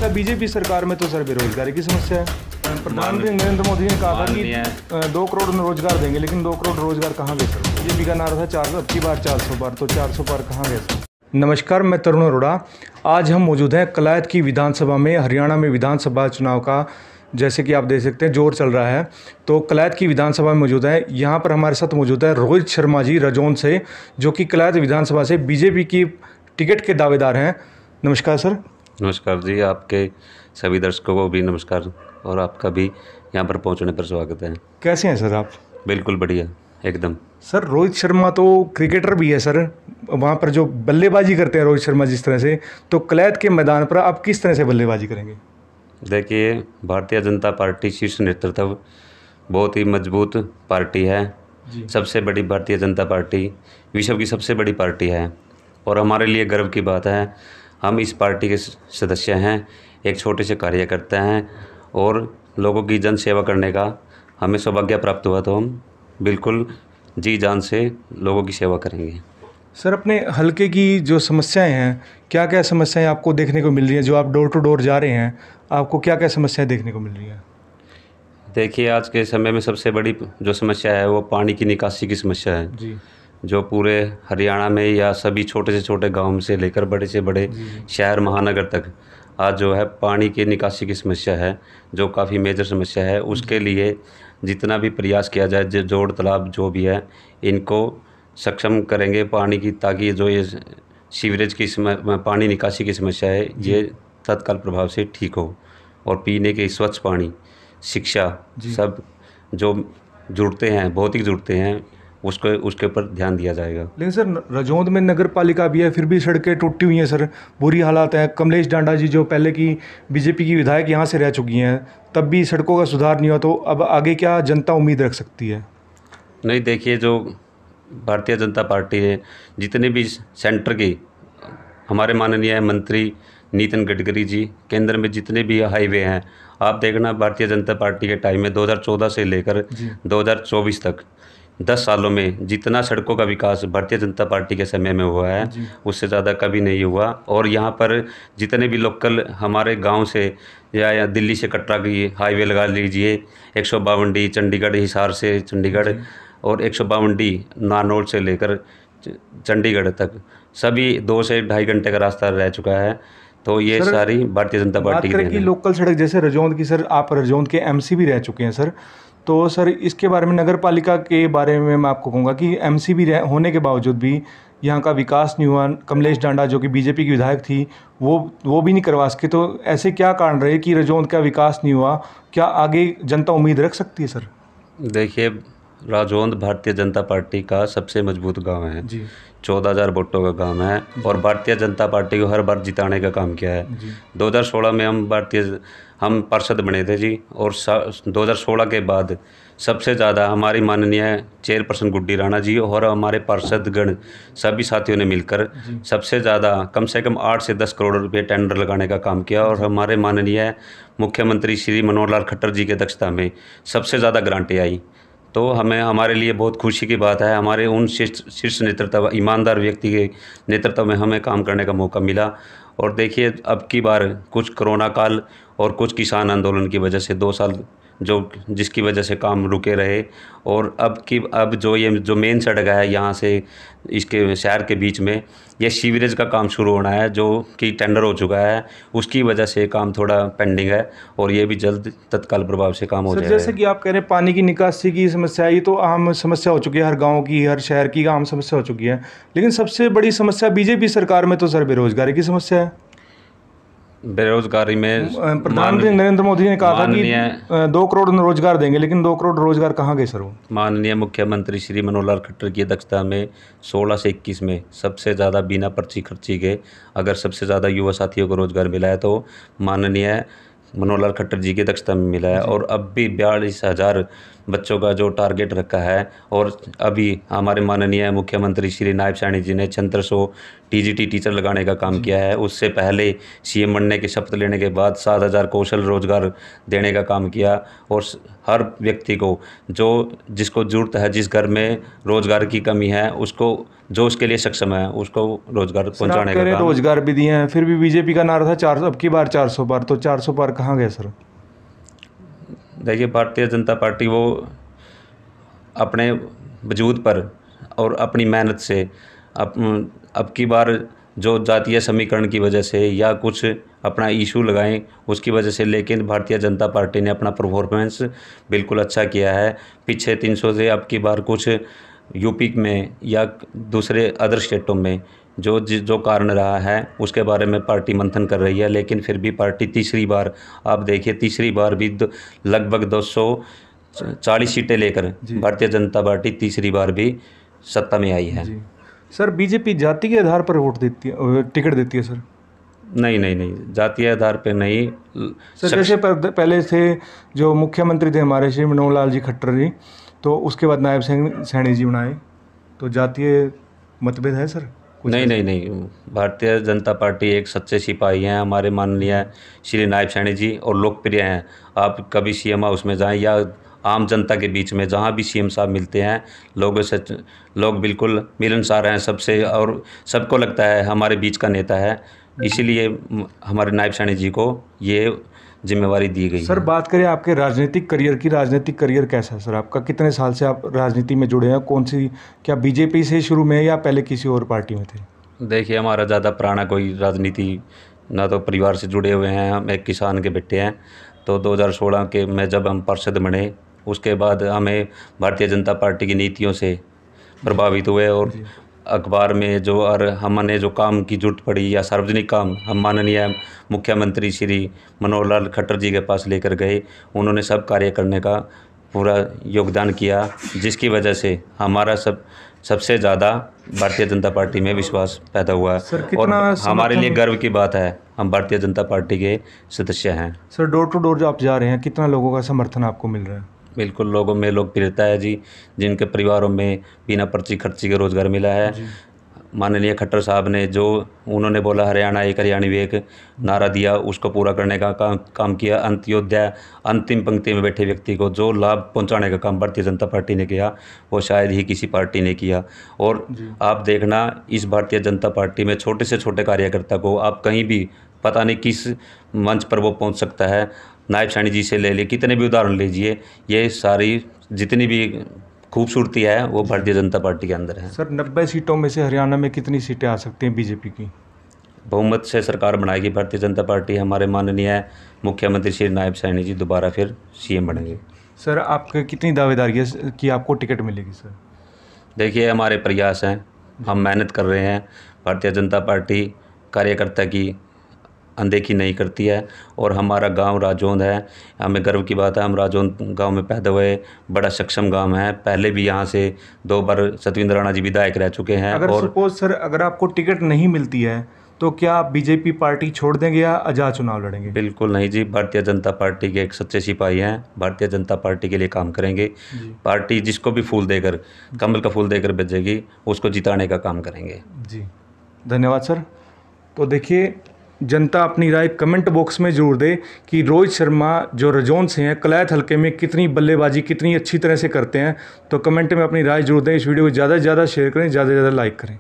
है बीजेपी सरकार में तो सर बेरोजगारी की समस्या है। प्रधानमंत्री नरेंद्र मोदी ने कहा था कि 2 करोड़ रोजगार देंगे, लेकिन 2 करोड़ रोजगार कहाँ गए सर? बीजेपी का नारा था 400, अब की बार 400 बार, तो 400 बार कहाँ गए सर? नमस्कार, मैं तरुण अरोड़ा। आज हम मौजूद हैं कलायत की विधानसभा में। हरियाणा में विधानसभा चुनाव का जैसे कि आप देख सकते हैं जोर चल रहा है, तो कलायत की विधानसभा में मौजूद है। यहाँ पर हमारे साथ मौजूद है रोहित शर्मा जी रजौन से, जो कि कलायत विधानसभा से बीजेपी की टिकट के दावेदार हैं। नमस्कार सर। नमस्कार जी, आपके सभी दर्शकों को भी नमस्कार और आपका भी यहाँ पर पहुँचने पर स्वागत है। कैसे हैं सर आप? बिल्कुल बढ़िया, एकदम। सर रोहित शर्मा तो क्रिकेटर भी है सर, वहाँ पर जो बल्लेबाजी करते हैं रोहित शर्मा जिस तरह से, तो कलायत के मैदान पर आप किस तरह से बल्लेबाजी करेंगे? देखिए, भारतीय जनता पार्टी शीर्ष नेतृत्व बहुत ही मजबूत पार्टी है जी। सबसे बड़ी भारतीय जनता पार्टी विश्व की सबसे बड़ी पार्टी है और हमारे लिए गर्व की बात है, हम इस पार्टी के सदस्य हैं, एक छोटे से कार्यकर्ता हैं और लोगों की जन सेवा करने का हमें सौभाग्य प्राप्त हुआ, तो हम बिल्कुल जी जान से लोगों की सेवा करेंगे। सर अपने हलके की जो समस्याएं हैं, क्या क्या समस्याएं आपको देखने को मिल रही हैं? जो आप डोर टू डोर जा रहे हैं, आपको क्या क्या समस्याएं देखने को मिल रही हैं? देखिए, आज के समय में सबसे बड़ी जो समस्या है वो पानी की निकासी की समस्या है जी। जो पूरे हरियाणा में या सभी छोटे से छोटे गांव से लेकर बड़े से बड़े शहर महानगर तक आज जो है पानी की निकासी की समस्या है, जो काफ़ी मेजर समस्या है। उसके लिए जितना भी प्रयास किया जाए, जो जोड़ तालाब जो भी है, इनको सक्षम करेंगे पानी की, ताकि जो ये सीवरेज की पानी निकासी की समस्या है ये तत्काल प्रभाव से ठीक हो और पीने के स्वच्छ पानी, शिक्षा, सब जो जुड़ते हैं, भौतिक जुड़ते हैं, उसके ऊपर ध्यान दिया जाएगा। लेकिन सर रजौंद में नगर पालिका भी है, फिर भी सड़कें टूटी हुई हैं सर, बुरी हालात है। कमलेश डांडा जी जो पहले की बीजेपी की विधायक यहाँ से रह चुकी हैं, तब भी सड़कों का सुधार नहीं हुआ, तो अब आगे क्या जनता उम्मीद रख सकती है? नहीं, देखिए, जो भारतीय जनता पार्टी है, जितने भी सेंटर की हमारे माननीय मंत्री नितिन गडकरी जी, केंद्र में जितने भी हाईवे हैं, आप देखना भारतीय जनता पार्टी के टाइम में 2014 से लेकर 2024 तक 10 सालों में जितना सड़कों का विकास भारतीय जनता पार्टी के समय में हुआ है उससे ज़्यादा कभी नहीं हुआ। और यहाँ पर जितने भी लोकल हमारे गांव से या दिल्ली से कटरा की हाईवे लगा लीजिए, 152D चंडीगढ़, हिसार से चंडीगढ़, और 152D नारनौल से लेकर चंडीगढ़ तक, सभी 2 से 2.5 घंटे का रास्ता रह चुका है। तो ये सारी भारतीय जनता पार्टी की देन है। लोकल सड़क जैसे रजौंद की, सर आप रजौंद के एमसी भी रह चुके हैं सर, तो सर इसके बारे में, नगर पालिका के बारे में मैं आपको कहूँगा कि एमसी भी होने के बावजूद भी यहाँ का विकास नहीं हुआ। कमलेश डांडा जो कि बीजेपी की विधायक थी, वो भी नहीं करवा सके, तो ऐसे क्या कारण रहे कि रजौंद का विकास नहीं हुआ? क्या आगे जनता उम्मीद रख सकती है सर? देखिए, रजौंद भारतीय जनता पार्टी का सबसे मजबूत गांव है जी। 14,000 वोटों का गांव है और भारतीय जनता पार्टी को हर बार जिताने का काम किया है। 2016 में हम पार्षद बने थे जी, और 2016 के बाद सबसे ज़्यादा हमारी माननीय चेयरपर्सन गुड्डी राणा जी और हमारे पार्षदगण सभी साथियों ने मिलकर सबसे ज़्यादा कम से कम 8 से 10 करोड़ रुपये टेंडर लगाने का काम किया और हमारे माननीय मुख्यमंत्री श्री मनोहर लाल खट्टर जी की अध्यक्षता में सबसे ज़्यादा ग्रांटें आई। तो हमारे लिए बहुत खुशी की बात है, हमारे उन शीर्ष नेतृत्व, ईमानदार व्यक्ति के नेतृत्व में हमें काम करने का मौका मिला। और देखिए, अब की बार कुछ कोरोना काल और कुछ किसान आंदोलन की वजह से 2 साल जिसकी वजह से काम रुके रहे, और अब जो मेन सड़क है यहाँ से इसके शहर के बीच में, ये सीवरेज का काम शुरू होना है जो कि टेंडर हो चुका है, उसकी वजह से काम थोड़ा पेंडिंग है और ये भी जल्द तत्काल प्रभाव से काम हो जाएगा। जैसे कि आप कह रहे हैं पानी की निकासी की समस्या, ये तो आम समस्या हो चुकी है, हर गाँव की, हर शहर की आम समस्या हो चुकी है, लेकिन सबसे बड़ी समस्या बीजेपी सरकार में तो सर बेरोजगारी की समस्या है। बेरोजगारी में प्रधानमंत्री नरेंद्र मोदी ने कहा था कि 2 करोड़ रोजगार देंगे, लेकिन 2 करोड़ रोजगार कहाँ गए सर? वो माननीय मुख्यमंत्री श्री मनोहर लाल खट्टर की अध्यक्षता में 16 से 21 में सबसे ज़्यादा बिना पर्ची खर्ची के अगर सबसे ज़्यादा युवा साथियों को रोजगार मिला है तो माननीय मनोहर लाल खट्टर जी की अध्यक्षता में मिला है। और अब भी 42,000 बच्चों का जो टारगेट रखा है, और अभी हमारे माननीय मुख्यमंत्री श्री नायब सैनी जी ने 600 टीजीटी टीचर लगाने का काम किया है। उससे पहले सीएम बनने की शपथ लेने के बाद 7,000 कौशल रोजगार देने का काम किया, और हर व्यक्ति को जिसको ज़रूरत है, जिस घर में रोजगार की कमी है, उसको जो उसके लिए सक्षम है उसको रोजगार पहुंचाने का काम। रोजगार भी दिए हैं, फिर भी बीजेपी का नारा था 400, अब की बार 400 पार, तो 400 पार कहाँ गए सर? देखिए, भारतीय जनता पार्टी वो अपने वजूद पर और अपनी मेहनत से अब की बार जो जातीय समीकरण की वजह से या कुछ अपना इशू लगाएं उसकी वजह से, लेकिन भारतीय जनता पार्टी ने अपना परफॉर्मेंस बिल्कुल अच्छा किया है। पीछे 300 से अब की बार कुछ यूपी में या दूसरे अदर स्टेटों में जो कारण रहा है उसके बारे में पार्टी मंथन कर रही है, लेकिन फिर भी पार्टी तीसरी बार, आप देखिए तीसरी बार भी लगभग 240 सीटें लेकर भारतीय जनता पार्टी तीसरी बार भी सत्ता में आई है। सर, बीजेपी जाति के आधार पर वोट देती है, टिकट देती है सर? नहीं, जातीय आधार पे नहीं सर। जैसे पहले से जो मुख्यमंत्री थे हमारे श्री मनोहर लाल जी खट्टर जी, तो उसके बाद नायब सैनी जी बनाए, तो जातीय मतभेद है सर? नहीं, भारतीय जनता पार्टी एक सच्चे सिपाही हैं हमारे माननीय श्री नायब सैनी जी, और लोकप्रिय हैं। आप कभी सीएम हाउस में जाएं या आम जनता के बीच में जहां भी सीएम साहब मिलते हैं, लोग बिल्कुल मिलनसार हैं सबसे, और सबको लगता है हमारे बीच का नेता है। इसीलिए हमारे नायब सैनी जी को ये जिम्मेवारी दी गई। सर, बात करें आपके राजनीतिक करियर कैसा है सर आपका? कितने साल से आप राजनीति में जुड़े हैं? क्या बीजेपी से शुरू में या पहले किसी और पार्टी में थे? देखिए, हमारा ज़्यादा पुराना कोई राजनीति ना तो परिवार से जुड़े हुए हैं, हम एक किसान के बेटे हैं। तो 2016 के में जब हम पार्षद बने, उसके बाद हमें भारतीय जनता पार्टी की नीतियों से प्रभावित हुए, और अखबार में और हमने जो काम की जरूरत पड़ी या सार्वजनिक काम हम माननीय मुख्यमंत्री श्री मनोहर लाल खट्टर जी के पास लेकर गए। उन्होंने सब कार्य करने का पूरा योगदान किया, जिसकी वजह से हमारा सबसे ज़्यादा भारतीय जनता पार्टी में विश्वास पैदा हुआ है, और हमारे लिए गर्व की बात है हम भारतीय जनता पार्टी के सदस्य हैं। सर, डोर टू डोर जो आप जा रहे हैं, कितना लोगों का समर्थन आपको मिल रहा है? बिल्कुल, लोगों में लोकप्रियता है जी, जिनके परिवारों में बिना पर्ची खर्ची के रोज़गार मिला है। माननीय खट्टर साहब ने जो उन्होंने बोला हरियाणा एक हरियाणवी एक नारा दिया, उसको पूरा करने का काम किया। अंत्योदय अंतिम पंक्ति में बैठे व्यक्ति को जो लाभ पहुंचाने का काम भारतीय जनता पार्टी ने किया, वो शायद ही किसी पार्टी ने किया। और आप देखना, इस भारतीय जनता पार्टी में छोटे से छोटे कार्यकर्ता को आप कहीं भी पता नहीं किस मंच पर वो पहुँच सकता है। नायब सैनी जी से ले लिए, कितने भी उदाहरण लीजिए, ये सारी जितनी भी खूबसूरती है वो भारतीय जनता पार्टी के अंदर है। सर, 90 सीटों में से हरियाणा में कितनी सीटें आ सकती हैं बीजेपी की? बहुमत से सरकार बनाएगी भारतीय जनता पार्टी। हमारे माननीय मुख्यमंत्री श्री नायब सैनी जी दोबारा फिर सीएम बनेंगे। सर, आपके कितनी दावेदारी है कि आपको टिकट मिलेगी सर? देखिए, हमारे प्रयास हैं, हम मेहनत कर रहे हैं। भारतीय जनता पार्टी कार्यकर्ता की अनदेखी नहीं करती है, और हमारा गांव राजौंद है, हमें गर्व की बात है, हम राजौंद गांव में पैदा हुए, बड़ा सक्षम गांव है। पहले भी यहां से 2 बार सतविंद्र राणा जी विधायक रह चुके हैं। अगर सपोज सर, अगर आपको टिकट नहीं मिलती है तो क्या आप बीजेपी पार्टी छोड़ देंगे या आज़ाद चुनाव लड़ेंगे? बिल्कुल नहीं जी, भारतीय जनता पार्टी के एक सच्चे सिपाही हैं, भारतीय जनता पार्टी के लिए काम करेंगे। पार्टी जिसको भी फूल देकर, कमल का फूल देकर भेजेगी, उसको जिताने का काम करेंगे। जी, धन्यवाद सर। तो देखिए, जनता अपनी राय कमेंट बॉक्स में जरूर दे कि रोहित शर्मा जो राजौंद से हैं, कलायत हल्के में कितनी बल्लेबाजी कितनी अच्छी तरह से करते हैं। तो कमेंट में अपनी राय जरूर दें। इस वीडियो को ज़्यादा से ज़्यादा शेयर करें, ज़्यादा से ज़्यादा लाइक करें।